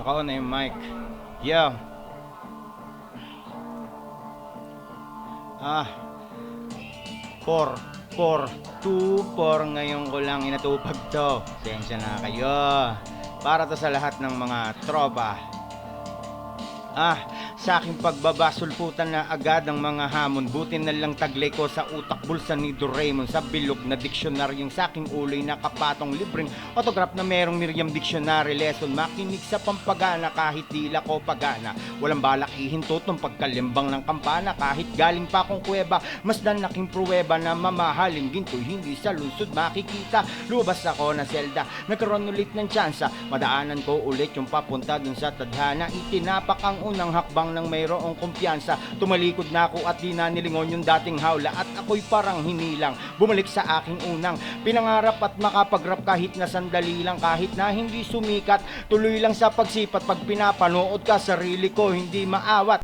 Naka-on na yung mic. Yeah. Ah, 4 ngayon ko lang inatupag to. Sensya na kayo. Para to sa lahat ng mga tropa. Sa aking pagbaba, sulputan na agad ang mga hamon. Buti na lang taglay ko sa utak bulsa ni Doraemon. Sa bilog na diksyonaryong sa aking uloy nakapatong libreng autograph na merong Miriam Dictionary lesson. Makinig sa pampagana kahit tila ko pagana. Walang balak ihinto tong pagkalimbang ng kampana. Kahit galing pa akong kuweba, mas dan laking pruweba na mamahalin ginto'y hindi sa lungsod makikita. Lumabas ako na selda, nagkaroon ulit ng tsansa. Madaanan ko ulit yung papunta dun sa tadhana. Itinapak ang unang hakbang ng mayroong kumpiyansa. Tumalikod na ako at di na nilingon yung dating hawla. At ako'y parang hinilang, bumalik sa aking unang pinangarap at makapagrap kahit na sandali lang. Kahit na hindi sumikat, tuloy lang sa pagsipat. Pag pinapanood ka, sarili ko hindi maawat.